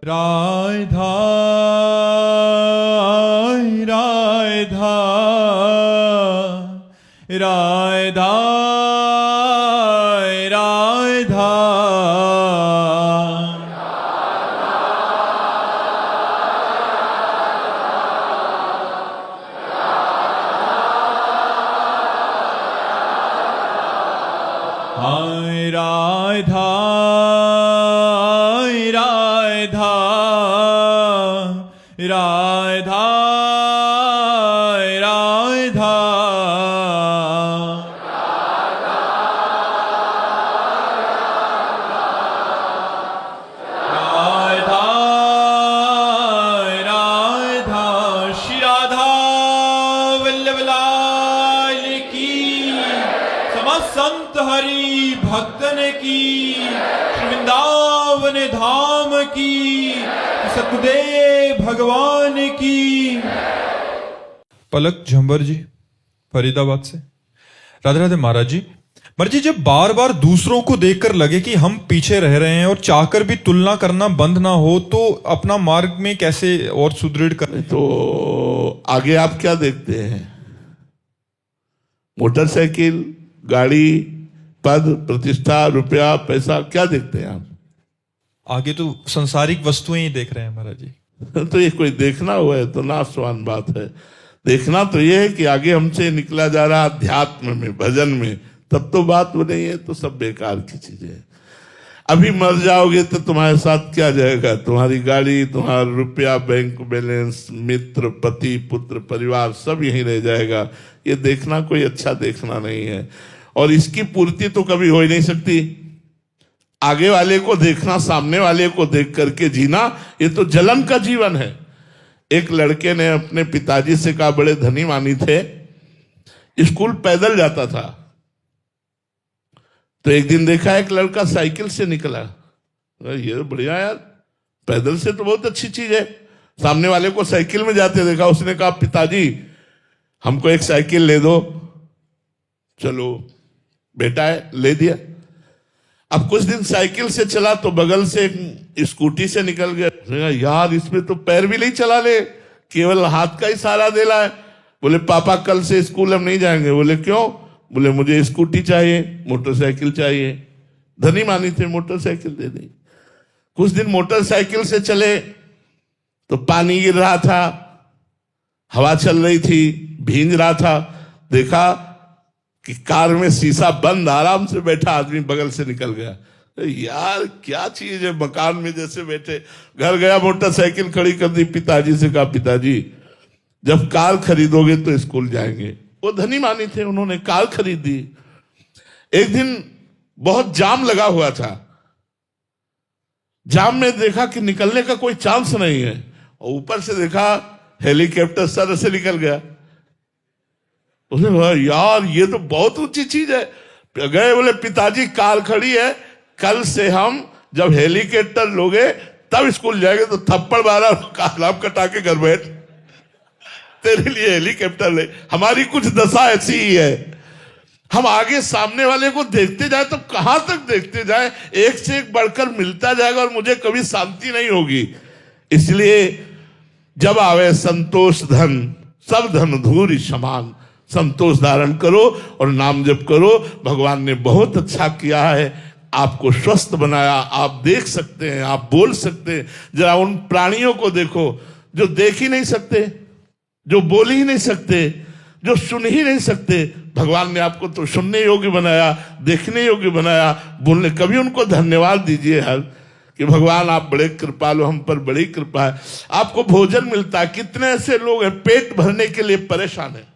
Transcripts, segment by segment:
राधा राधा राधा राधा हाय राधा राधा राधा राधा राधा राधा श्री राधा वल्लभ लाल की समस्त संत हरि भक्तन की श्री वृंदावन धाम की सतगुरुदेव भगवान की। पलक झंबर जी फरीदाबाद से। राधे राधे महाराज जी। महाराज जी, जब बार बार दूसरों को देखकर लगे कि हम पीछे रह रहे हैं और चाहकर भी तुलना करना बंद ना हो तो अपना मार्ग में कैसे और सुदृढ़ करें? तो आगे आप क्या देखते हैं? मोटरसाइकिल, गाड़ी, पद, प्रतिष्ठा, रुपया, पैसा, क्या देखते हैं आप? आगे तो संसारिक वस्तुएं ही देख रहे हैं महाराज जी। तो ये कोई देखना हुआ है तो नाशवान बात है। देखना तो ये है कि आगे हमसे निकला जा रहा अध्यात्म में, भजन में, तब तो बात हो नहीं है। तो सब बेकार की चीजें हैं। अभी मर जाओगे तो तुम्हारे साथ क्या जाएगा? तुम्हारी गाड़ी, तुम्हारा रुपया, बैंक बैलेंस, मित्र, पति, पुत्र, परिवार सब यहीं रह जाएगा। ये देखना कोई अच्छा देखना नहीं है और इसकी पूर्ति तो कभी हो ही नहीं सकती। आगे वाले को देखना, सामने वाले को देख करके जीना, ये तो जलन का जीवन है। एक लड़के ने अपने पिताजी से कहा, बड़े धनी मानी थे, स्कूल पैदल जाता था। तो एक दिन देखा एक लड़का साइकिल से निकला। ये तो बढ़िया यार, पैदल से तो बहुत अच्छी चीज है। सामने वाले को साइकिल में जाते देखा। उसने कहा, पिताजी हमको एक साइकिल ले दो। चलो बेटा है, ले दिया। अब कुछ दिन साइकिल से चला तो बगल से एक स्कूटी से निकल गया। यार इसमें तो पैर भी नहीं चला ले, केवल हाथ का ही सहारा दे रहा है। बोले पापा कल से स्कूल हम नहीं जाएंगे। बोले क्यों? बोले मुझे स्कूटी चाहिए, मोटरसाइकिल चाहिए। धनी मानी थे, मोटरसाइकिल दे दी। कुछ दिन मोटरसाइकिल से चले तो पानी गिर रहा था, हवा चल रही थी, भींज रहा था। देखा कि कार में शीशा बंद, आराम से बैठा आदमी बगल से निकल गया। यार क्या चीज है, मकान में जैसे बैठे। घर गया, मोटरसाइकिल खड़ी कर दी, पिताजी से कहा, पिताजी जब कार खरीदोगे तो स्कूल जाएंगे। वो धनी मानी थे, उन्होंने कार खरीदी। एक दिन बहुत जाम लगा हुआ था। जाम में देखा कि निकलने का कोई चांस नहीं है और ऊपर से देखा हेलीकॉप्टर सर से निकल गया। उसने कहा, यार ये तो बहुत ऊंची चीज है। गए, बोले पिताजी कार खड़ी है, कल से हम जब हेलीकॉप्टर लोगे तब स्कूल जाएंगे। तो थप्पड़ मारा, कालाम कटा के घर बैठ, तेरे लिए हेलीकॉप्टर ले। हमारी कुछ दशा ऐसी ही है। हम आगे सामने वाले को देखते जाए तो कहां तक देखते जाए? एक से एक बढ़कर मिलता जाएगा और मुझे कभी शांति नहीं होगी। इसलिए जब आवे संतोष धन, सब धन धूरि समान। संतोष धारण करो और नाम जप करो। भगवान ने बहुत अच्छा किया है, आपको स्वस्थ बनाया। आप देख सकते हैं, आप बोल सकते हैं। जरा उन प्राणियों को देखो जो देख ही नहीं सकते, जो बोल ही नहीं सकते, जो सुन ही नहीं सकते। भगवान ने आपको तो सुनने योग्य बनाया, देखने योग्य बनाया, बोलने। कभी उनको धन्यवाद दीजिए हर कि भगवान आप बड़े कृपालु, हम पर बड़ी कृपा है। आपको भोजन मिलता है। कितने ऐसे लोग हैं पेट भरने के लिए परेशान है,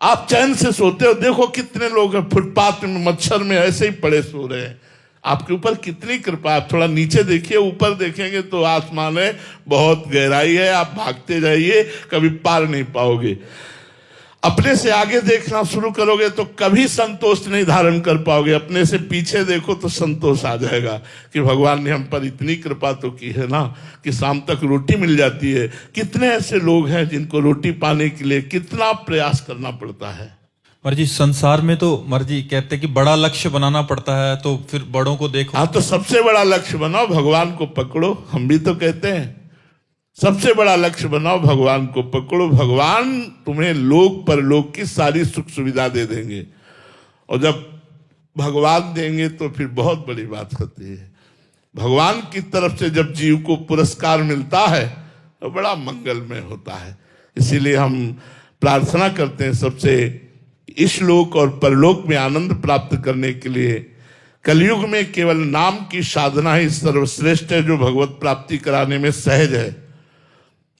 आप चैन से सोते हो। देखो कितने लोग हैं फुटपाथ में, मच्छर में ऐसे ही पड़े सो रहे हैं। आपके ऊपर कितनी कृपा है। थोड़ा नीचे देखिए, ऊपर देखेंगे तो आसमान है, बहुत गहराई है। आप भागते जाइए, कभी पार नहीं पाओगे। अपने से आगे देखना शुरू करोगे तो कभी संतोष नहीं धारण कर पाओगे। अपने से पीछे देखो तो संतोष आ जाएगा कि भगवान ने हम पर इतनी कृपा तो की है ना कि शाम तक रोटी मिल जाती है। कितने ऐसे लोग हैं जिनको रोटी पाने के लिए कितना प्रयास करना पड़ता है। महाराज जी संसार में तो महाराज जी कहते हैं कि बड़ा लक्ष्य बनाना पड़ता है, तो फिर बड़ों को देखो। हाँ, तो सबसे बड़ा लक्ष्य बनाओ, भगवान को पकड़ो। हम भी तो कहते हैं सबसे बड़ा लक्ष्य बनाओ, भगवान को पकड़ो। भगवान तुम्हें लोक परलोक की सारी सुख सुविधा दे देंगे, और जब भगवान देंगे तो फिर बहुत बड़ी बात होती है। भगवान की तरफ से जब जीव को पुरस्कार मिलता है तो बड़ा मंगलमय होता है। इसीलिए हम प्रार्थना करते हैं सबसे, इस लोक और परलोक में आनंद प्राप्त करने के लिए कलयुग में केवल नाम की साधना ही सर्वश्रेष्ठ है, जो भगवत प्राप्ति कराने में सहज है।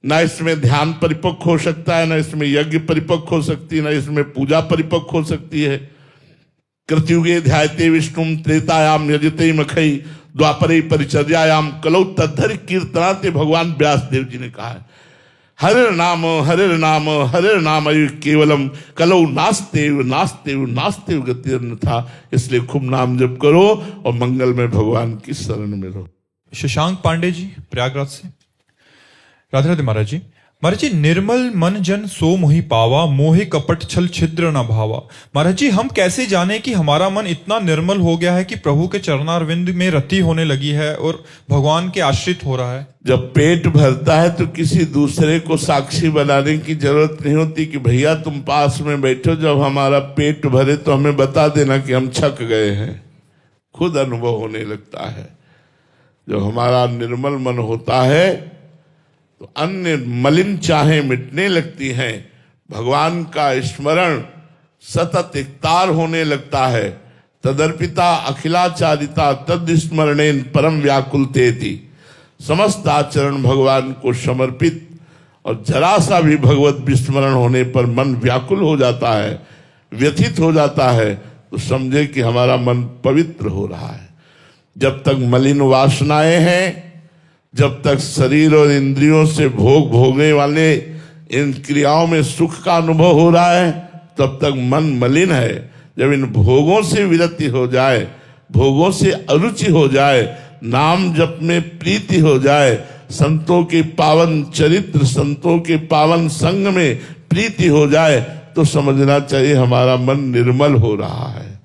ना इसमें ध्यान परिपक्व हो सकता है, ना इसमें यज्ञ परिपक्व हो सकती है, ना इसमें पूजा परिपक्व हो सकती है। कृतयुगे ध्यायते विष्णुम, त्रेतायाम यजते मखई, द्वापरे परिचर्यायाम कलौ तद्धरि कीर्तनाते, भगवान व्यास देव जी ने कहा है। हरे नाम हरे नाम केवलम कलौ नास्तेव नास्तेव नास्तेव गति अन्यथा। इसलिए खूब नाम जप करो और मंगल में भगवान की शरण में रहो। शशांक पांडे जी प्रयागराज से, राधे राधे महाराज जी। महाराज जी, निर्मल मन जन सो मोहि पावा, मोहि कपट छल छिद्र न भावा। महाराज जी, हम कैसे जाने कि हमारा मन इतना निर्मल हो गया है कि प्रभु के चरणारविंद में रति होने लगी है और भगवान के आश्रित हो रहा है? जब पेट भरता है तो किसी दूसरे को साक्षी बनाने की जरूरत नहीं होती कि भैया तुम पास में बैठो, जब हमारा पेट भरे तो हमें बता देना कि हम छक गए हैं। खुद अनुभव होने लगता है। जब हमारा निर्मल मन होता है तो अन्य मलिन चाहे मिटने लगती हैं, भगवान का स्मरण सतत इकतार होने लगता है। तदर्पिता अखिलाचारिता तद स्मरणेन परम व्याकुलतेति। समस्त आचरण भगवान को समर्पित, और जरा सा भी भगवत विस्मरण होने पर मन व्याकुल हो जाता है, व्यथित हो जाता है, तो समझे कि हमारा मन पवित्र हो रहा है। जब तक मलिन वासनाएं हैं, जब तक शरीर और इंद्रियों से भोग भोगने वाले इन क्रियाओं में सुख का अनुभव हो रहा है, तब तक मन मलिन है। जब इन भोगों से विरति हो जाए, भोगों से अरुचि हो जाए, नाम जप में प्रीति हो जाए, संतों के पावन चरित्र, संतों के पावन संग में प्रीति हो जाए, तो समझना चाहिए हमारा मन निर्मल हो रहा है।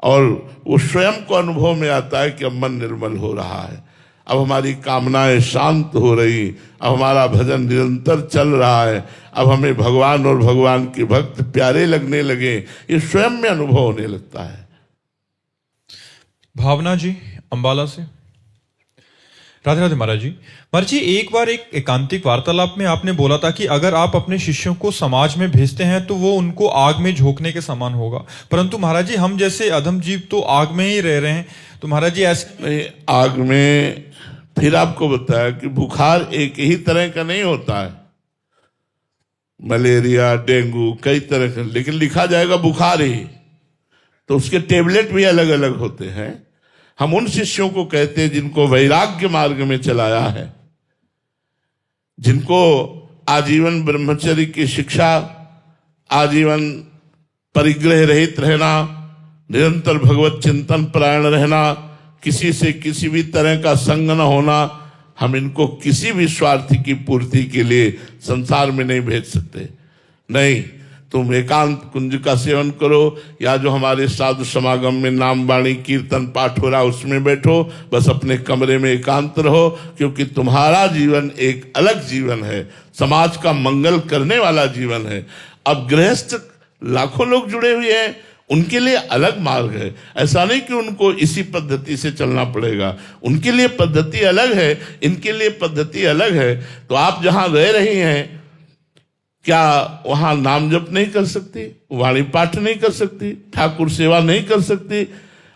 और वो स्वयं को अनुभव में आता है कि अब मन निर्मल हो रहा है, अब हमारी कामनाएं शांत हो रही, अब हमारा भजन निरंतर चल रहा है, अब हमें भगवान और भगवान के भक्त प्यारे लगने लगे। ये स्वयं में अनुभव होने लगता है। भावना जी अंबाला से, राधे राधे महाराज जी। महाराज जी, एक बार एक एकांतिक वार्तालाप में आपने बोला था कि अगर आप अपने शिष्यों को समाज में भेजते हैं तो वो उनको आग में झोंकने के समान होगा, परंतु महाराज जी हम जैसे अधम जीव तो आग में ही रह रहे हैं, तो महाराज जी ऐसे नहीं, आग में फिर आपको बताया कि बुखार एक ही तरह का नहीं होता है, मलेरिया डेंगू कई तरह का, लेकिन लिखा जाएगा बुखार ही, तो उसके टेबलेट भी अलग अलग होते हैं। हम उन शिष्यों को कहते हैं जिनको वैराग्य मार्ग में चलाया है, जिनको आजीवन ब्रह्मचर्य की शिक्षा, आजीवन परिग्रह रहित रहना, निरंतर भगवत चिंतन परायण रहना, किसी से किसी भी तरह का संग न होना, हम इनको किसी भी स्वार्थ की पूर्ति के लिए संसार में नहीं भेज सकते। नहीं, तुम एकांत कुंज का सेवन करो, या जो हमारे साधु समागम में नाम वाणी कीर्तन पाठ हो रहा उसमें बैठो, बस अपने कमरे में एकांत रहो, क्योंकि तुम्हारा जीवन एक अलग जीवन है, समाज का मंगल करने वाला जीवन है। अब गृहस्थ लाखों लोग जुड़े हुए हैं, उनके लिए अलग मार्ग है। ऐसा नहीं कि उनको इसी पद्धति से चलना पड़ेगा, उनके लिए पद्धति अलग है, इनके लिए पद्धति अलग है। तो आप जहां रह रही हैं, क्या वहां नाम जप नहीं कर सकती, वाणी पाठ नहीं कर सकती, ठाकुर सेवा नहीं कर सकती,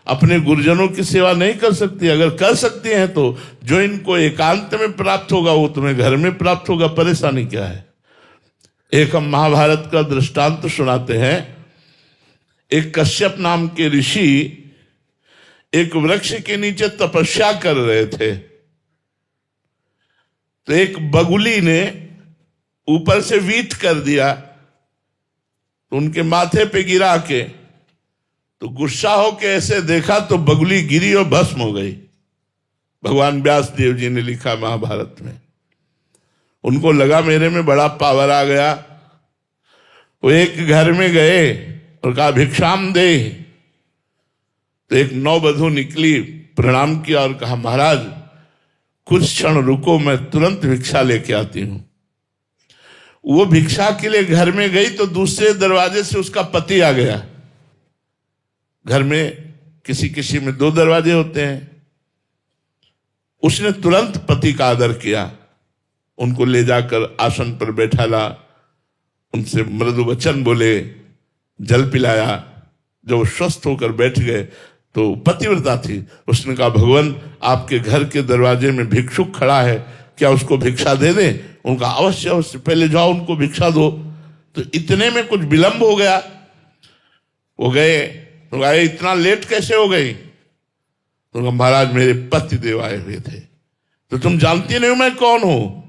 अपने गुरुजनों की सेवा नहीं कर सकती? अगर कर सकती हैं तो जो इनको एकांत में प्राप्त होगा वो तुम्हें घर में प्राप्त होगा, परेशानी क्या है? एक हम महाभारत का दृष्टांत सुनाते हैं। एक कश्यप नाम के ऋषि एक वृक्ष के नीचे तपस्या कर रहे थे, तो एक बगुली ने ऊपर से वीट कर दिया, तो उनके माथे पे गिरा के, तो गुस्सा होके ऐसे देखा तो बगुली गिरी और भस्म हो गई। भगवान व्यास देव जी ने लिखा महाभारत में। उनको लगा मेरे में बड़ा पावर आ गया। वो एक घर में गए, और कहा भिक्षाम दे। तो एक नौवधू निकली, प्रणाम किया और कहा महाराज कुछ क्षण रुको, मैं तुरंत भिक्षा लेके आती हूं। वो भिक्षा के लिए घर में गई तो दूसरे दरवाजे से उसका पति आ गया। घर में किसी किसी में 2 दरवाजे होते हैं। उसने तुरंत पति का आदर किया, उनको ले जाकर आसन पर बैठाला, उनसे मृदु वचन बोले, जल पिलाया। जब वो स्वस्थ होकर बैठ गए तो पतिव्रता थी, उसने कहा भगवान आपके घर के दरवाजे में भिक्षुक खड़ा है, क्या उसको भिक्षा दे दें? उनका अवश्य अवश्य, पहले जाओ उनको भिक्षा दो। तो इतने में कुछ विलंब हो गया, वो गए तो आए, इतना लेट कैसे हो गई? तो महाराज मेरे पति देव आए हुए थे। तो तुम जानती नहीं मैं कौन हूं?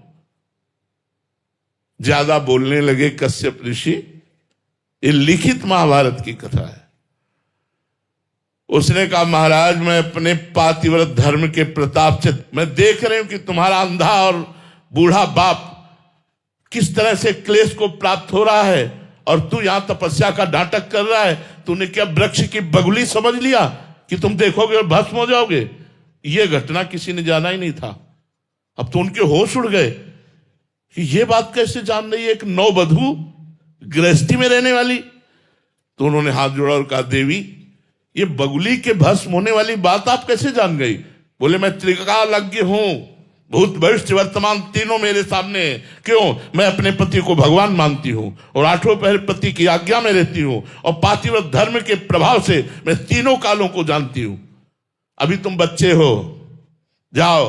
ज्यादा बोलने लगे कश्यप ऋषि। ये लिखित महाभारत की कथा है। उसने कहा महाराज मैं अपने पातिव्रत धर्म के प्रताप से मैं देख रही हूं कि तुम्हारा अंधा और बूढ़ा बाप किस तरह से क्लेश को प्राप्त हो रहा है, और तू यहां तपस्या का नाटक कर रहा है। तूने क्या वृक्ष की बगुली समझ लिया कि तुम देखोगे और भस्म हो जाओगे? यह घटना किसी ने जाना ही नहीं था। अब तो उनके होश उड़ गए कि यह बात कैसे जान रही है एक नौवधू गृहस्थी में रहने वाली। तो उन्होंने हाथ जोड़ा और कहा देवी ये बगुली के भस्म होने वाली बात आप कैसे जान गई? बोले मैं त्रिकालज्ञ हूं, भूत भविष्य वर्तमान तीनों मेरे सामने। क्यों? मैं अपने पति को भगवान मानती हूं और 8वें पहर पति की आज्ञा में रहती हूं, और पातिव्रत धर्म के प्रभाव से मैं तीनों कालों को जानती हूं। अभी तुम बच्चे हो, जाओ,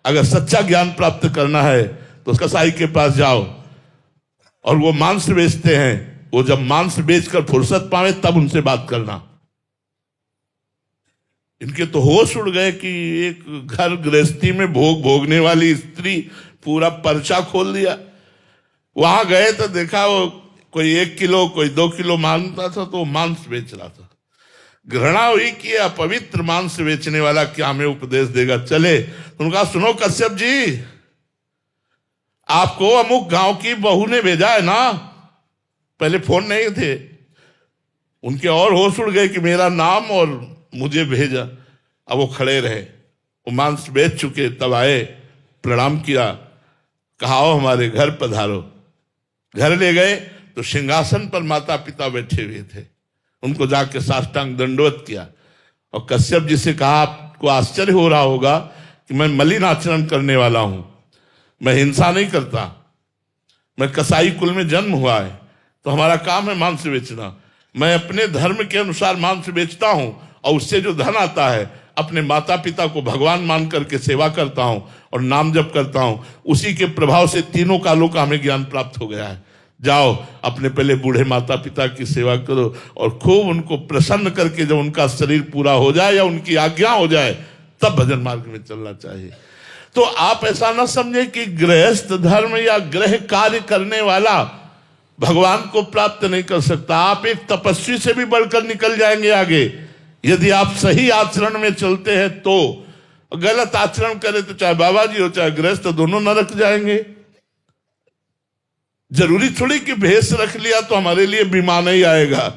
अगर सच्चा ज्ञान प्राप्त करना है तो कसाई के पास जाओ, और वो मांस बेचते हैं, वो जब मांस बेचकर फुर्सत पावे तब उनसे बात करना। इनके तो होश उड़ गए कि एक घर गृहस्थी में भोग भोगने वाली स्त्री पूरा पर्चा खोल दिया। वहां गए तो देखा वो कोई 1 किलो कोई 2 किलो मांगता था, तो मांस बेच रहा था। घृणा हुई कि अपवित्र मांस बेचने वाला क्या हमें उपदेश देगा। चले उनका सुनो कश्यप जी, आपको अमुक गांव की बहू ने भेजा है ना। पहले फोन नहीं थे, उनके और होश उड़ गए कि मेरा नाम और मुझे भेजा। अब वो खड़े रहे, वो मांस बेच चुके, तब आए, प्रणाम किया, कहा आओ हमारे घर पधारो। घर ले गए तो सिंहासन पर माता पिता बैठे हुए थे, उनको जाके साष्टांग दंडवत किया और कश्यप जी से कहा आपको आश्चर्य हो रहा होगा कि मैं मलिन आचरण करने वाला हूं, मैं हिंसा नहीं करता, मैं कसाई कुल में जन्म हुआ है, तो हमारा काम है मांस बेचना। मैं अपने धर्म के अनुसार मांस बेचता हूं और उससे जो धन आता है अपने माता पिता को भगवान मान करके सेवा करता हूं और नाम जप करता हूं। उसी के प्रभाव से तीनों कालों का हमें ज्ञान प्राप्त हो गया है। जाओ अपने पहले बूढ़े माता पिता की सेवा करो और खूब उनको प्रसन्न करके जब उनका शरीर पूरा हो जाए या उनकी आज्ञा हो जाए तब भजन मार्ग में चलना चाहिए। तो आप ऐसा ना समझे कि गृहस्थ धर्म या गृह कार्य करने वाला भगवान को प्राप्त नहीं कर सकता। आप एक तपस्वी से भी बढ़कर निकल जाएंगे आगे, यदि आप सही आचरण में चलते हैं। तो गलत आचरण करें तो चाहे बाबा जी हो चाहे गृहस्थ, दोनों नरक जाएंगे। जरूरी थोड़ी कि भेष रख लिया तो हमारे लिए बीमा नहीं आएगा।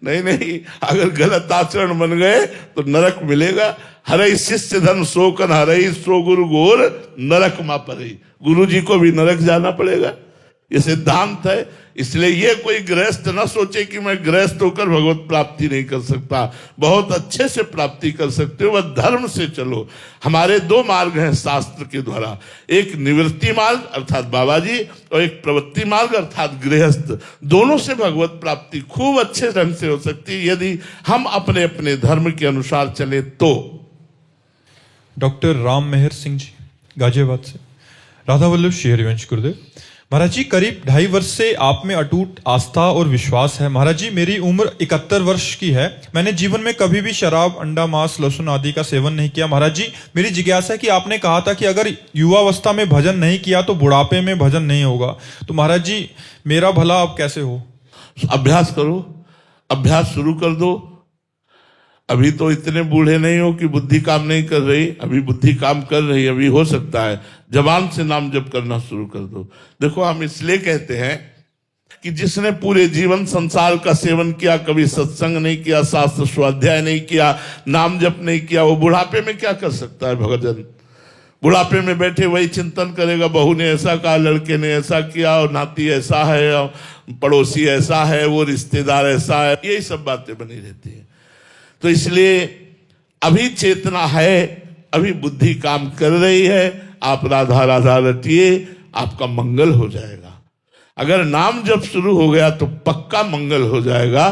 नहीं नहीं, अगर गलत आचरण बन गए तो नरक मिलेगा। हरई शिष्य धन शोकन हरई सो गुरु गोर नरक मा परई। गुरु जी को भी नरक जाना पड़ेगा, ये सिद्धांत है। इसलिए ये कोई गृहस्थ न सोचे कि मैं गृहस्थ होकर भगवत प्राप्ति नहीं कर सकता। बहुत अच्छे से प्राप्ति कर सकते हो, वह धर्म से चलो। हमारे 2 मार्ग हैं शास्त्र के द्वारा, एक निवृत्ति मार्ग अर्थात बाबा जी और एक प्रवृत्ति मार्ग अर्थात गृहस्थ। दोनों से भगवत प्राप्ति खूब अच्छे ढंग से हो सकती है यदि हम अपने अपने धर्म के अनुसार चले तो। डॉक्टर राम मेहर सिंह जी गाजियाबाद से। राधा वल्लभ श्री हरिवंश गुरुदेव। महाराज जी करीब 2.5 वर्ष से आप में अटूट आस्था और विश्वास है। महाराज जी मेरी उम्र 71 वर्ष की है। मैंने जीवन में कभी भी शराब, अंडा, मांस, लहसुन आदि का सेवन नहीं किया। महाराज जी मेरी जिज्ञासा है कि आपने कहा था कि अगर युवावस्था में भजन नहीं किया तो बुढ़ापे में भजन नहीं होगा। तो महाराज जी मेरा भला अब कैसे हो? अभ्यास करो, अभ्यास शुरू कर दो। अभी तो इतने बूढ़े नहीं हो कि बुद्धि काम नहीं कर रही, अभी बुद्धि काम कर रही। अभी हो सकता है जबान से नाम जप करना शुरू कर दो। देखो हम इसलिए कहते हैं कि जिसने पूरे जीवन संसार का सेवन किया, कभी सत्संग नहीं किया, शास्त्र स्वाध्याय नहीं किया, नाम जप नहीं किया, वो बुढ़ापे में क्या कर सकता है भगतजन? बुढ़ापे में बैठे वही चिंतन करेगा, बहू ने ऐसा कहा, लड़के ने ऐसा किया, और नाती ऐसा है, और पड़ोसी ऐसा है, वो रिश्तेदार ऐसा है, यही सब बातें बनी रहती है। तो इसलिए अभी चेतना है, अभी बुद्धि काम कर रही है, आप राधा राधा रटिए, आपका मंगल हो जाएगा। अगर नाम जब शुरू हो गया तो पक्का मंगल हो जाएगा।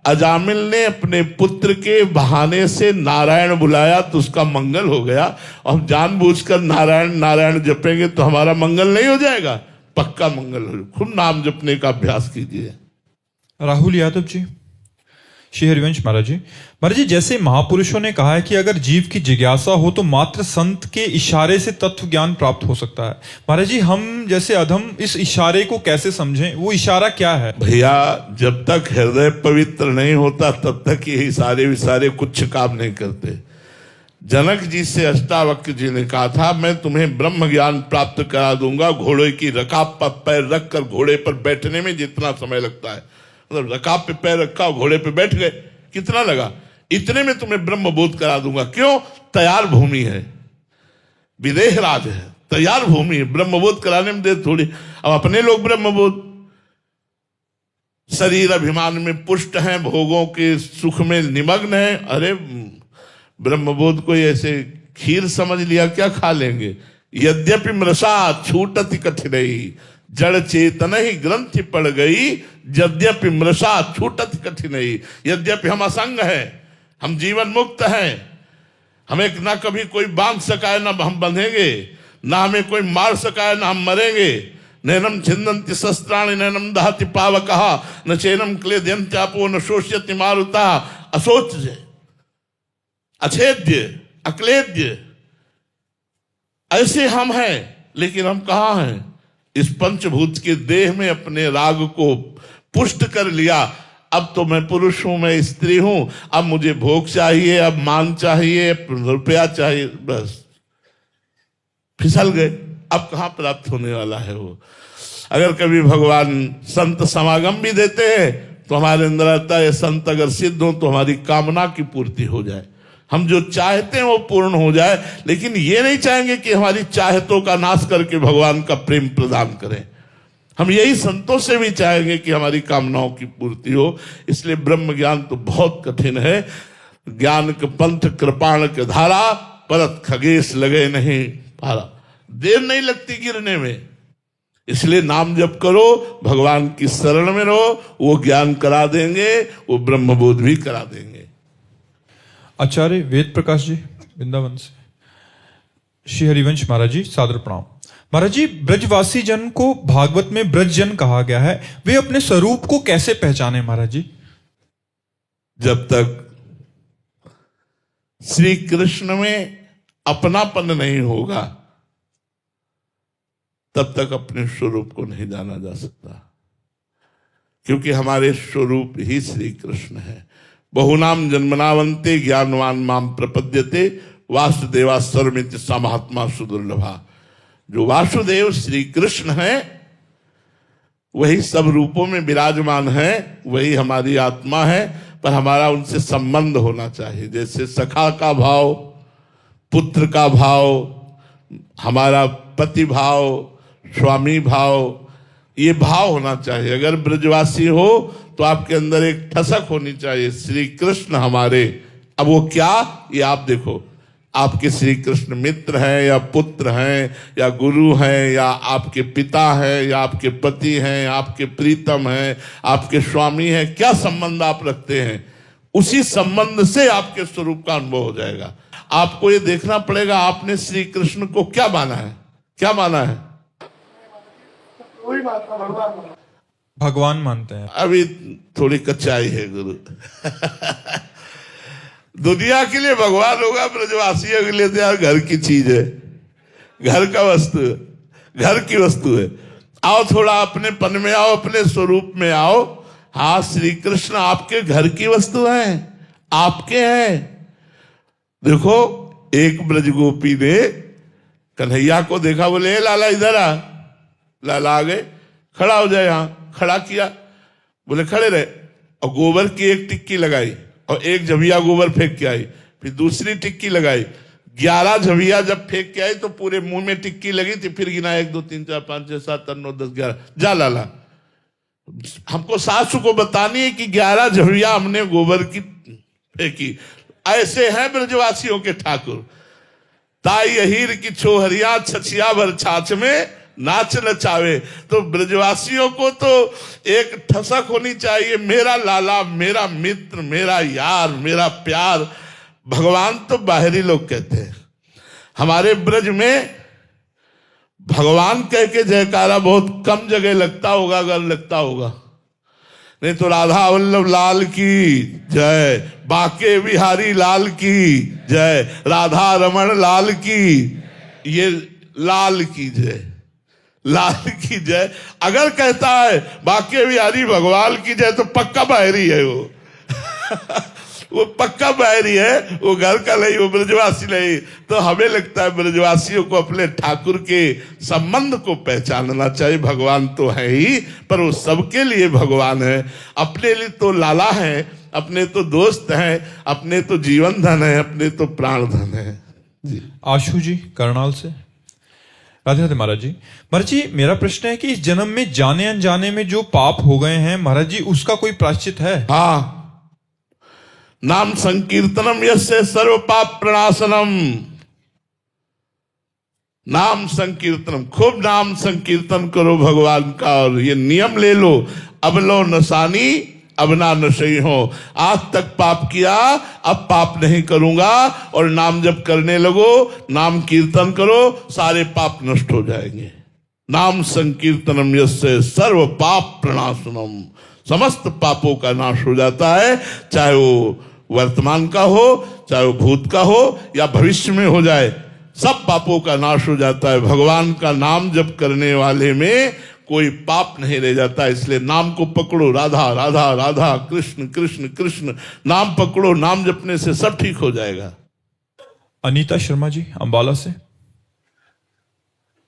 अजामिल ने अपने पुत्र के बहाने से नारायण बुलाया तो उसका मंगल हो गया, और हम जानबूझकर नारायण नारायण जपेंगे तो हमारा मंगल नहीं हो जाएगा, पक्का मंगल हो जाएगा। खुद नाम जपने का अभ्यास कीजिए। राहुल यादव जी, श्री हरिवंश महाराज जी, जैसे महापुरुषों ने कहा है कि अगर जीव की जिज्ञासा हो तो मात्र संत के इशारे से तत्व ज्ञान प्राप्त हो सकता है। महाराज जी, हम जैसे अधम इस इशारे को कैसे समझें? वो इशारा क्या है? भैया, जब तक हृदय पवित्र नहीं होता तब तक ये इशारे विसारे कुछ काम नहीं करते। जनक जी से अष्टावक्र जी ने कहा था, मैं तुम्हें ब्रह्म ज्ञान प्राप्त करा दूंगा, घोड़े की रकाब पर पैर रखकर घोड़े पर बैठने में जितना समय लगता है, मतलब रकाब पे पैर रखा, घोड़े पे बैठ गए, कितना लगा, इतने में तुम्हें ब्रह्म बोध करा दूंगा। क्यों? तैयार भूमि है, विदेह राज है, तैयार भूमि है, ब्रह्म बोध कराने में देर थोड़ी। अब अपने लोग ब्रह्म बोध शरीर अभिमान में पुष्ट हैं, भोगों के सुख में निमग्न हैं। अरे ब्रह्म बोध को ऐसे खीर समझ लिया, क्या खा लेंगे? यद्यपि मृषा छूटति कठिनई, जड़ चेतन ही ग्रंथि पड़ गई, यद्यपि मृषा छूटति कठिनई। यद्यपि हम असंग हैं, हम जीवन मुक्त हैं, हमें ना कभी कोई बांध सका है ना हम बंधेंगे, ना हमें कोई मार सका है ना हम मरेंगे। नैनम छिन्दन्ति शस्त्राणि नैनम दहति पावकः, न चैनम क्लेदयन्त्यापो न शोष्यति मारुता। अशोच्य, अछेद्य, अक्लेद्य, ऐसे हम हैं। लेकिन हम कहाँ हैं? इस पंचभूत के देह में अपने राग को पुष्ट कर लिया। अब तो मैं पुरुष हूं, मैं स्त्री हूं, अब मुझे भोग चाहिए, अब मान चाहिए, रुपया चाहिए, बस फिसल गए। अब कहां प्राप्त होने वाला है वो? अगर कभी भगवान संत समागम भी देते हैं तो हमारे अंदर आता है, संत अगर सिद्ध हो तो हमारी कामना की पूर्ति हो जाए, हम जो चाहते हैं वो पूर्ण हो जाए। लेकिन ये नहीं चाहेंगे कि हमारी चाहतों का नाश करके भगवान का प्रेम प्रदान करें। हम यही संतों से भी चाहेंगे कि हमारी कामनाओं की पूर्ति हो। इसलिए ब्रह्म ज्ञान तो बहुत कठिन है। ज्ञान के पंथ कृपाण के धारा, परत खगेश लगे नहीं पारा। देर नहीं लगती गिरने में, इसलिए नाम जप करो, भगवान की शरण में रहो, वो ज्ञान करा देंगे, वो ब्रह्मबोध भी करा देंगे। आचार्य वेद प्रकाश जी वृंदावन से, श्री हरिवंश महाराज जी, सादर प्रणाम। महाराज जी, ब्रजवासी जन को भागवत में ब्रज जन कहा गया है, वे अपने स्वरूप को कैसे पहचाने महाराज जी? जब तक श्री कृष्ण में अपनापन नहीं होगा तब तक अपने स्वरूप को नहीं जाना जा सकता, क्योंकि हमारे स्वरूप ही श्री कृष्ण है। बहुनाम जन्मनावंते ज्ञानवान माम प्रपद्यते, वासुदेवा सर्वमिति सा महात्मा सुदुर्लभा। जो वासुदेव श्री कृष्ण है वही सब रूपों में विराजमान है, वही हमारी आत्मा है, पर हमारा उनसे संबंध होना चाहिए। जैसे सखा का भाव, पुत्र का भाव, हमारा पति भाव, स्वामी भाव, ये भाव होना चाहिए। अगर ब्रजवासी हो तो आपके अंदर एक ठसक होनी चाहिए, श्री कृष्ण हमारे। अब वो क्या, ये आप देखो, आपके श्री कृष्ण मित्र हैं या पुत्र हैं या गुरु हैं या आपके पिता हैं या आपके पति हैं, आपके प्रीतम हैं, आपके स्वामी हैं, क्या संबंध आप रखते हैं, उसी संबंध से आपके स्वरूप का अनुभव हो जाएगा। आपको ये देखना पड़ेगा आपने श्री कृष्ण को क्या माना है, क्या माना है? भगवान मानते हैं। अभी थोड़ी कच्चाई है गुरु। दुनिया के लिए भगवान होगा, ब्रजवासियों के लिए तो यार घर की चीज है, घर का वस्तु है, घर की वस्तु है। आओ थोड़ा अपने पन में आओ, अपने स्वरूप में आओ। हाँ, श्री कृष्ण आपके घर की वस्तु है, आपके हैं। देखो, एक ब्रज गोपी ने कन्हैया को देखा, बोले लाला इधर आ। लाला आ गए, खड़ा हो जाए, यहां खड़ा किया, बोले खड़े रहे, और गोबर की एक टिक्की लगाई और एक झबिया गोबर फेंक के आई, फिर दूसरी टिक्की लगाई, 11 झबिया जब फेंक के आई तो पूरे मुंह में टिक्की लगी थी, फिर गिना 1 2 3 4 5 6 7 8 9 10 11, जा लाला। हमको सासू को बतानी है कि 11 झबिया हमने गोबर की फेंकी। ऐसे हैं ब्रजवासियों के ठाकुर। ताई अहीर की छोहरिया छछिया भर छाछ में नाच नचावे। तो ब्रजवासियों को तो एक ठसक होनी चाहिए, मेरा लाला, मेरा मित्र, मेरा यार, मेरा प्यार। भगवान तो बाहरी लोग कहते हैं, हमारे ब्रज में भगवान कह के जयकारा बहुत कम जगह लगता होगा, अगर लगता होगा, नहीं तो राधा वल्लभ लाल की जय, बाके बिहारी लाल की जय, राधा रमण लाल की, ये लाल की जय, लाल की जय। अगर कहता है बाके बिहारी भगवान की जय तो पक्का बाहरी है वो वो पक्का बाहरी है, वो घर का नहीं, वो ब्रजवासी नहीं। तो हमें लगता है ब्रजवासियों को अपने ठाकुर के संबंध को पहचानना चाहिए। भगवान तो है ही, पर वो सबके लिए भगवान है। अपने लिए तो लाला है, अपने तो दोस्त हैं, अपने तो जीवन धन है, अपने तो प्राण धन है जी। आशु जी करनाल से, राधे राधे महाराज जी। महाराज जी मेरा प्रश्न है कि इस जन्म में जाने अनजाने में जो पाप हो गए हैं महाराज जी, उसका कोई प्रायश्चित है? हाँ, नाम संकीर्तनम यस्य सर्व पाप प्रणाशनम। नाम संकीर्तनम, खूब नाम संकीर्तन करो भगवान का, और ये नियम ले लो, अब लो नसानी अब ना नशई हो। आज तक पाप किया, अब पाप नहीं करूंगा, और नाम जब करने लगो, नाम कीर्तन करो, सारे पाप नष्ट हो जाएंगे। नाम संकीर्तनम यस्य सर्व पाप प्रणाशनम, समस्त पापों का नाश हो जाता है, चाहे वो वर्तमान का हो, चाहे वो भूत का हो, या भविष्य में हो जाए, सब पापों का नाश हो जाता है। भगवान का नाम जप करने वाले में कोई पाप नहीं रह जाता। इसलिए नाम को पकड़ो, राधा राधा राधा, कृष्ण कृष्ण कृष्ण, नाम पकड़ो, नाम जपने से सब ठीक हो जाएगा। अनीता शर्मा जी अंबाला से,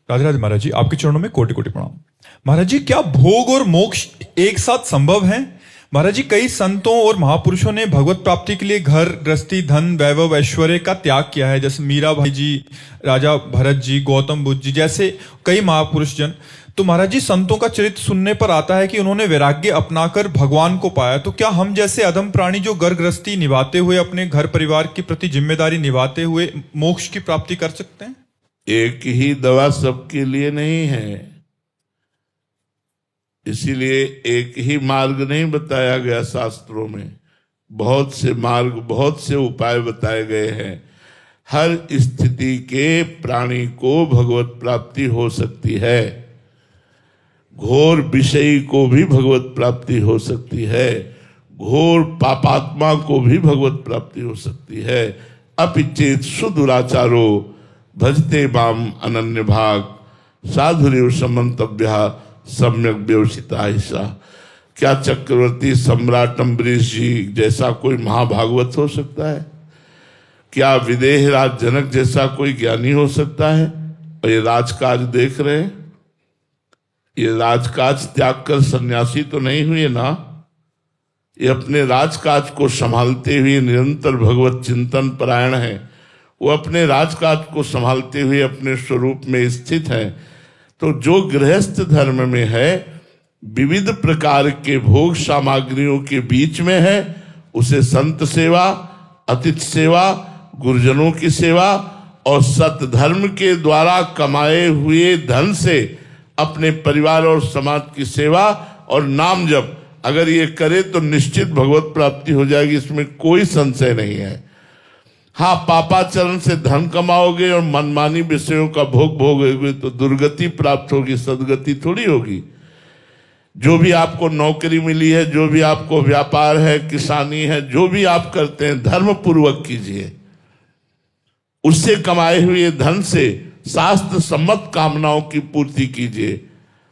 राधे राधे महाराज जी, आपके चरणों में कोटि कोटि प्रणाम। महाराज जी क्या भोग और मोक्ष एक साथ संभव है? महाराज जी कई संतों और महापुरुषों ने भगवत प्राप्ति के लिए घर गृहस्थी धन वैभव ऐश्वर्य का त्याग किया है, जैसे मीरा भाई जी, राजा भरत जी, गौतम बुद्ध जी जैसे कई महापुरुष जन। तो महाराज जी संतों का चरित्र सुनने पर आता है कि उन्होंने वैराग्य अपनाकर भगवान को पाया। तो क्या हम जैसे अधम प्राणी जो घर गृहस्थी निभाते हुए, अपने घर परिवार के प्रति जिम्मेदारी निभाते हुए मोक्ष की प्राप्ति कर सकते हैं? एक ही दवा सबके लिए नहीं है, इसीलिए एक ही मार्ग नहीं बताया गया शास्त्रों में, बहुत से मार्ग, बहुत से उपाय बताए गए हैं। हर स्थिति के प्राणी को भगवत प्राप्ति हो सकती है, घोर विषयी को भी भगवत प्राप्ति हो सकती है, घोर पापात्मा को भी भगवत प्राप्ति हो सकती है। अपिचेत सुदुराचारो भजते माम अनन्य भाग, साधुरेव समन्तव्या सम्यक व्यवसिता ऐसा। क्या चक्रवर्ती सम्राट अम्बरीश जी जैसा कोई महाभागवत हो सकता है? क्या विदेह राज जनक जैसा कोई ज्ञानी हो सकता है? और ये राजकाज देख रहे हैं, ये राजकाज त्याग कर सन्यासी तो नहीं हुए ना, ये अपने राजकाज को संभालते हुए निरंतर भगवत चिंतन परायण है। वो अपने राजकाज को संभालते हुए अपने स्वरूप में स्थित है। तो जो गृहस्थ धर्म में है, विविध प्रकार के भोग सामग्रियों के बीच में है, उसे संत सेवा, अतिथि सेवा, गुरुजनों की सेवा और सतधर्म के द्वारा कमाए हुए धन से अपने परिवार और समाज की सेवा और नाम जप अगर ये करे तो निश्चित भगवत प्राप्ति हो जाएगी, इसमें कोई संशय नहीं है। हाँ, पापाचरण से धन कमाओगे और मनमानी विषयों का भोग भोगोगे तो दुर्गति प्राप्त होगी, सदगति थोड़ी होगी। जो भी आपको नौकरी मिली है, जो भी आपको व्यापार है, किसानी है, जो भी आप करते हैं धर्म पूर्वक कीजिए। उससे कमाए हुए धन से शास्त्र सम्मत कामनाओं की पूर्ति कीजिए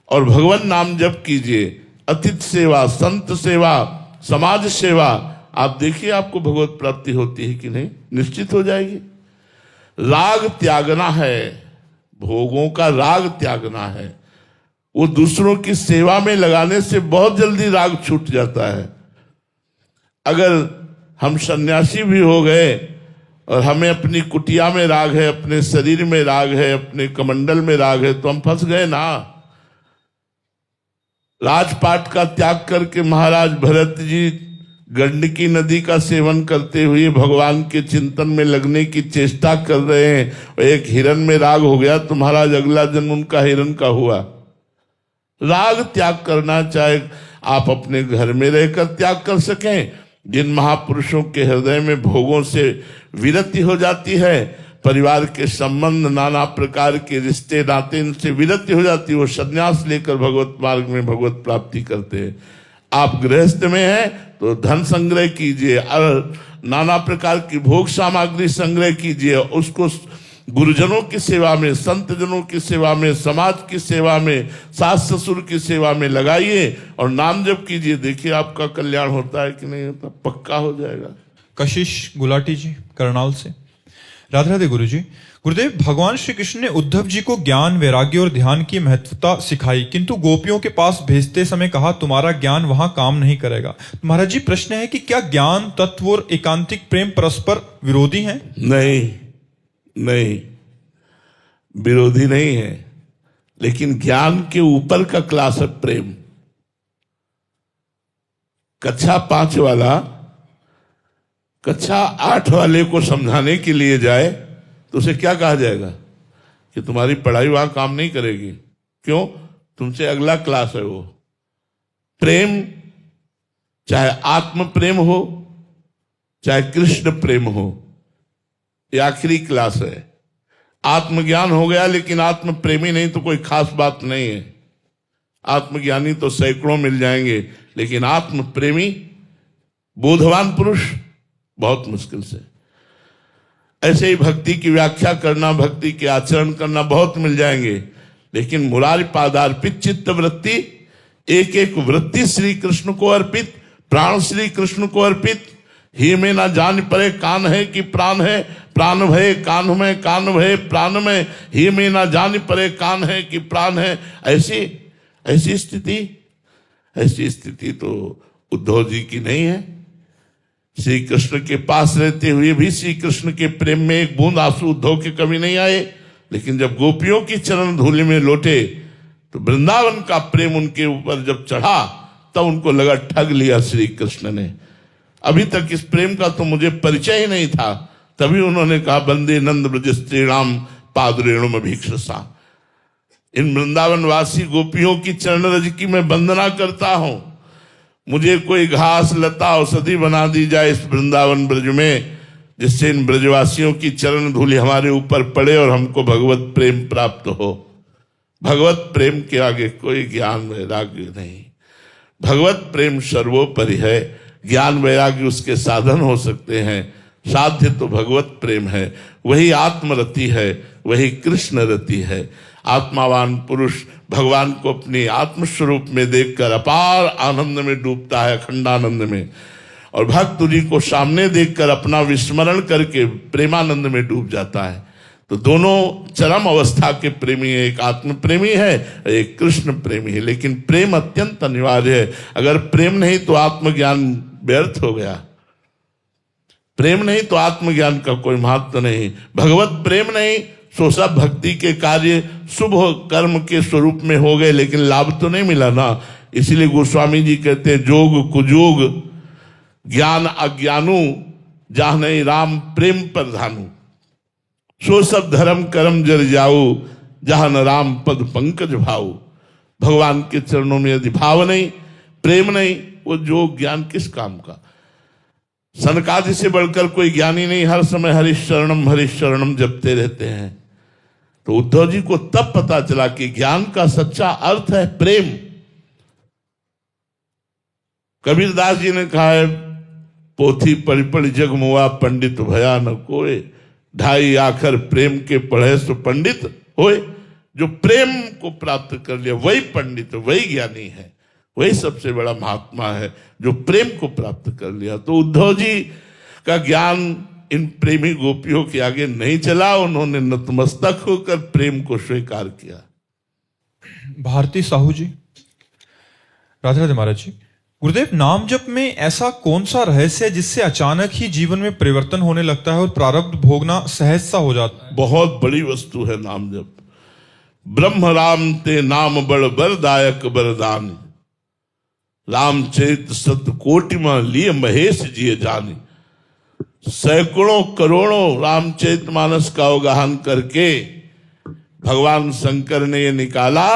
और भगवान नाम जप कीजिए। अतिथि सेवा, संत सेवा, समाज सेवा, आप देखिए आपको भगवत प्राप्ति होती है कि नहीं, निश्चित हो जाएगी। राग त्यागना है, भोगों का राग त्यागना है, वो दूसरों की सेवा में लगाने से बहुत जल्दी राग छूट जाता है। अगर हम सन्यासी भी हो गए और हमें अपनी कुटिया में राग है, अपने शरीर में राग है, अपने कमंडल में राग है, तो हम फंस गए ना। राजपाट का त्याग करके महाराज भरत जी गंडकी नदी का सेवन करते हुए भगवान के चिंतन में लगने की चेष्टा कर रहे हैं, और एक हिरण में राग हो गया तो महाराज अगला जन्म उनका हिरण का हुआ। राग त्याग करना, चाहे आप अपने घर में रहकर त्याग कर सकें, जिन महापुरुषों के हृदय में भोगों से विरति हो जाती है, परिवार के संबंध, नाना प्रकार के रिश्ते नाते, इनसे विरति हो जाती है, वो संन्यास लेकर भगवत मार्ग में भगवत प्राप्ति करते हैं। आप गृहस्थ में हैं तो धन संग्रह कीजिए और नाना प्रकार की भोग सामग्री संग्रह कीजिए, उसको गुरुजनों की सेवा में, संत जनों की सेवा में, समाज की सेवा में, सास ससुर की सेवा में लगाइए और नाम जप कीजिए। देखिए आपका कल्याण होता है कि नहीं होता, पक्का हो जाएगा। कशिश गुलाटी जी करनाल से, राधे राधे गुरु जी। गुरुदेव, भगवान श्री कृष्ण ने उद्धव जी को ज्ञान, वैराग्य और ध्यान की महत्वता सिखाई, किंतु गोपियों के पास भेजते समय कहा तुम्हारा ज्ञान वहां काम नहीं करेगा। महाराज जी, प्रश्न है कि क्या ज्ञान, तत्व और एकांतिक प्रेम परस्पर विरोधी हैं? नहीं, विरोधी नहीं है, लेकिन ज्ञान के ऊपर का क्लास है प्रेम। कक्षा 5 वाला कक्षा 8 वाले को समझाने के लिए जाए तो उसे क्या कहा जाएगा कि तुम्हारी पढ़ाई वहां काम नहीं करेगी। क्यों? तुमसे अगला क्लास है वो। प्रेम, चाहे आत्म प्रेम हो, चाहे कृष्ण प्रेम हो, ये आखिरी क्लास है। आत्मज्ञान हो गया लेकिन आत्म प्रेमी नहीं तो कोई खास बात नहीं है। आत्मज्ञानी तो सैकड़ों मिल जाएंगे, लेकिन आत्म प्रेमी बोधवान पुरुष बहुत मुश्किल से। ऐसे ही भक्ति की व्याख्या करना, भक्ति के आचरण करना बहुत मिल जाएंगे, लेकिन मुरारी पादार्पित चित्त वृत्ति, एक एक वृत्ति श्री कृष्ण को अर्पित, प्राण श्री कृष्ण को अर्पित। ही में ना जान पड़े कान है कि प्राण है, प्राण भय कान में, कान भय प्राण में, ही में ना जान पड़े कान है कि प्राण है। ऐसी स्थिति तो उद्धव जी की नहीं है। श्री कृष्ण के पास रहते हुए भी श्री कृष्ण के प्रेम में एक बूंद आंसू उद्धव के कभी नहीं आए, लेकिन जब गोपियों की चरण धूलि में लौटे तो वृंदावन का प्रेम उनके ऊपर जब चढ़ा तब उनको लगा ठग लिया श्री कृष्ण ने। अभी तक इस प्रेम का तो मुझे परिचय ही नहीं था, तभी उन्होंने कहा वंदे नंद ब्रज स्त्रीणाम पाद रेणुम भीक्षसा। इन वृंदावन वासी गोपियों की चरण रज की मैं वंदना करता हूं। मुझे कोई घास लता औषधि बना दी जाए इस वृंदावन ब्रज में, जिससे इन ब्रजवासियों की चरण धूलि हमारे ऊपर पड़े और हमको भगवत प्रेम प्राप्त हो। भगवत प्रेम के आगे कोई ज्ञान वैराग्य नहीं। भगवत प्रेम सर्वोपरि है, ज्ञान वैराग्य उसके साधन हो सकते हैं। साध्य तो भगवत प्रेम है, वही आत्मरति है, वही कृष्ण रति है। आत्मावान पुरुष भगवान को अपने आत्मस्वरूप में देखकर अपार आनंद में डूबता है, अखंडानंद में, और भक्त उन्हीं को सामने देखकर अपना विस्मरण करके प्रेमानंद में डूब जाता है। तो दोनों चरम अवस्था के प्रेमी है, एक आत्म प्रेमी है, एक कृष्ण प्रेमी है। लेकिन प्रेम अत्यंत अनिवार्य है। अगर प्रेम नहीं तो आत्मज्ञान व्यर्थ हो गया। प्रेम नहीं तो आत्मज्ञान का कोई महत्व नहीं। भगवत प्रेम नहीं सो सब भक्ति के कार्य शुभ कर्म के स्वरूप में हो गए, लेकिन लाभ तो नहीं मिला ना। इसलिए गोस्वामी जी कहते हैं जोग कुजोग ज्ञान अज्ञानू जहाँ नहीं राम प्रेम प्रधानु, सो सब धर्म कर्म जर जाऊ जहाँ न राम पद पंकज भाऊ। भगवान के चरणों में यदि भाव नहीं, प्रेम नहीं, वो जोग ज्ञान किस काम का। सनकादि से बढ़कर कोई ज्ञानी नहीं, हर समय हरिश शरणम जपते रहते हैं। तो उद्धव जी को तब पता चला कि ज्ञान का सच्चा अर्थ है प्रेम। कबीरदास जी ने कहा है पोथी पढ़ी पढ़ी जग मुआ पंडित भया न कोय, ढाई आखर प्रेम के पढ़े सो पंडित होए। जो प्रेम को प्राप्त कर लिया वही पंडित, वही ज्ञानी है, वही सबसे बड़ा महात्मा है जो प्रेम को प्राप्त कर लिया। तो उद्धव जी का ज्ञान इन प्रेमी गोपियों के आगे नहीं चला। उन्होंने नतमस्तक होकर प्रेम को स्वीकार किया। भारती साहू जी, राधे राधे महाराज जी। गुरुदेव, नाम जप में ऐसा कौन सा रहस्य है जिससे अचानक ही जीवन में परिवर्तन होने लगता है और प्रारब्ध भोगना सहज सा हो जाता है? बहुत बड़ी वस्तु है नाम जप। ब्रह्म राम ते नाम बड़ बरदायक बरदान, रामचरित सत कोटि में लिए महेश जिए जाने। सैकड़ों करोड़ों रामचरित मानस का अवगाहन करके भगवान शंकर ने ये निकाला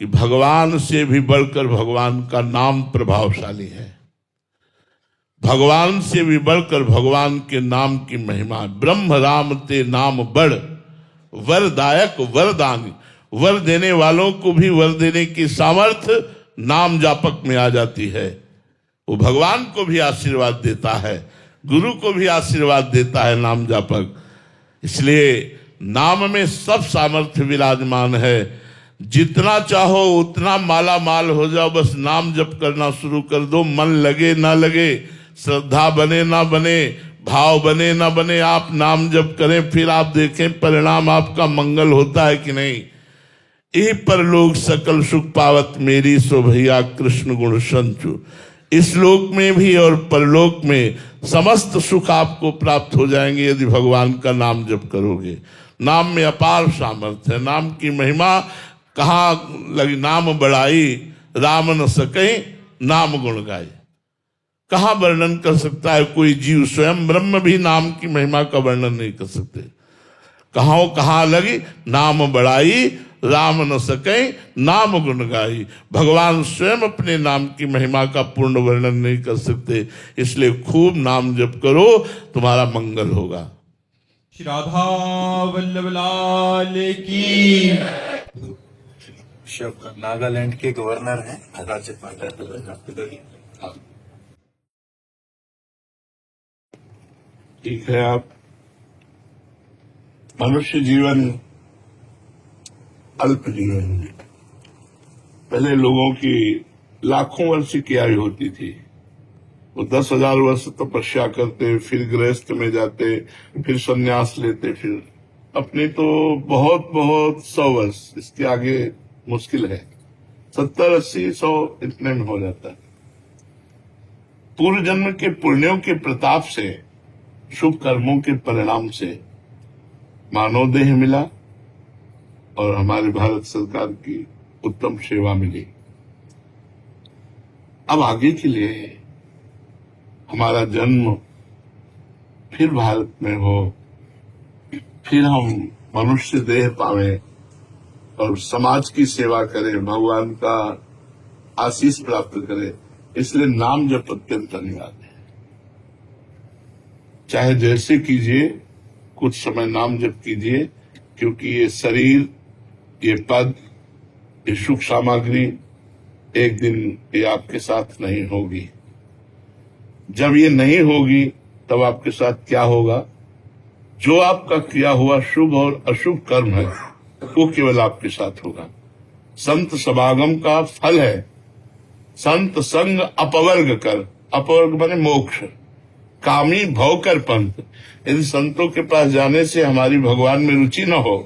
कि भगवान से भी बढ़कर भगवान का नाम प्रभावशाली है, भगवान से भी बढ़कर भगवान के नाम की महिमा। ब्रह्म राम ते नाम बड़ वरदायक वरदानी, वर देने वालों को भी वर देने की सामर्थ्य नाम जापक में आ जाती है। वो भगवान को भी आशीर्वाद देता है, गुरु को भी आशीर्वाद देता है नाम जापक। इसलिए नाम में सब सामर्थ्य विराजमान है। जितना चाहो उतना माला माल हो जाओ, बस नाम जप करना शुरू कर दो। मन लगे ना लगे, श्रद्धा बने ना बने, भाव बने ना बने, आप नाम जप करें, फिर आप देखें परिणाम आपका मंगल होता है कि नहीं। यही पर लोग सकल सुख पावत मेरी, सो भैया कृष्ण गुण संचु। इस लोक में भी और परलोक में समस्त सुख आपको प्राप्त हो जाएंगे यदि भगवान का नाम जप करोगे। नाम में अपार सामर्थ्य है। नाम की महिमा कहाँ लगी? नाम बढ़ाई राम न सके नाम गुण गाई। कहाँ वर्णन कर सकता है कोई जीव? स्वयं ब्रह्म भी नाम की महिमा का वर्णन नहीं कर सकते। कहाँ लगी? नाम बढ़ाई राम न सके नाम गुण गाई। भगवान स्वयं अपने नाम की महिमा का पूर्ण वर्णन नहीं कर सकते। इसलिए खूब नाम जप करो, तुम्हारा मंगल होगा। श्री राधा वल्लभ लाल की। नागालैंड के गवर्नर हैं राज्यपाल। ठीक है, आप मनुष्य जीवन अल्प जीवन है। पहले लोगों की लाखों वर्ष की आयु होती थी। वो 10,000 वर्ष तपस्या करते, फिर गृहस्थ में जाते, फिर संन्यास लेते, फिर अपनी तो बहुत 100 वर्ष, इसके आगे मुश्किल है। 70, 80, 100 इतने में हो जाता है। पूर्व जन्म के पुण्यों के प्रताप से, शुभ कर्मों के परिणाम से मानव देह मिला और हमारी भारत सरकार की उत्तम सेवा मिली। अब आगे के लिए हमारा जन्म फिर भारत में हो, फिर हम मनुष्य देह पावें और समाज की सेवा करें, भगवान का आशीष प्राप्त करें। इसलिए नाम जप अत्यंत अनिवार्य है। चाहे जैसे कीजिए, कुछ समय नाम जप कीजिए, क्योंकि ये शरीर, ये पद, ये सुख सामग्री एक दिन ये आपके साथ नहीं होगी। जब ये नहीं होगी तब आपके साथ क्या होगा? जो आपका किया हुआ शुभ और अशुभ कर्म है वो केवल आपके साथ होगा। संत समागम का फल है संत संग अपवर्ग कर। अपवर्ग माने मोक्ष, कामी भव कर पंथ। यदि संतों के पास जाने से हमारी भगवान में रुचि न हो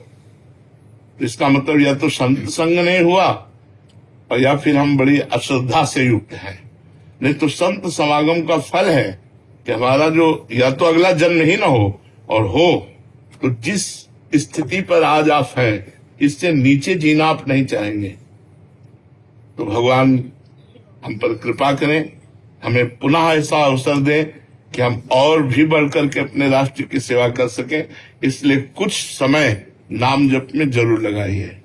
तो इसका मतलब या तो संत संग नहीं हुआ और या फिर हम बड़ी अश्रद्धा से युक्त हैं। नहीं तो संत समागम का फल है कि हमारा जो या तो अगला जन्म ही ना हो, और हो तो जिस स्थिति पर आज आप हैं इससे नीचे जीना आप नहीं चाहेंगे। तो भगवान हम पर कृपा करें, हमें पुनः ऐसा अवसर दें कि हम और भी बढ़कर के अपने राष्ट्र की सेवा कर सकें। इसलिए कुछ समय नाम जप में जरूर लगाइए,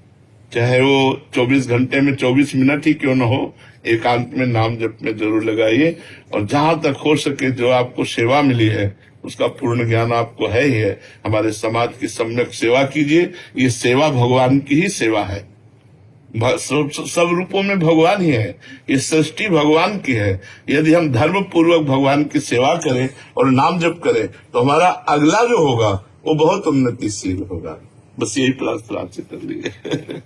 चाहे वो 24 घंटे में 24 मिनट ही क्यों न हो, एकांत में नाम जप में जरूर लगाइए। और जहां तक हो सके जो आपको सेवा मिली है उसका पूर्ण ज्ञान आपको है ही है। हमारे समाज की सम्यक सेवा कीजिए। ये सेवा भगवान की ही सेवा है। सब रूपों में भगवान ही है। ये सृष्टि भगवान की है। यदि हम धर्म पूर्वक भगवान की सेवा करें और नाम जप करें तो हमारा अगला जो होगा वो बहुत उन्नतिशील होगा। बस यही प्रार्थना आपसे कर लीजिए।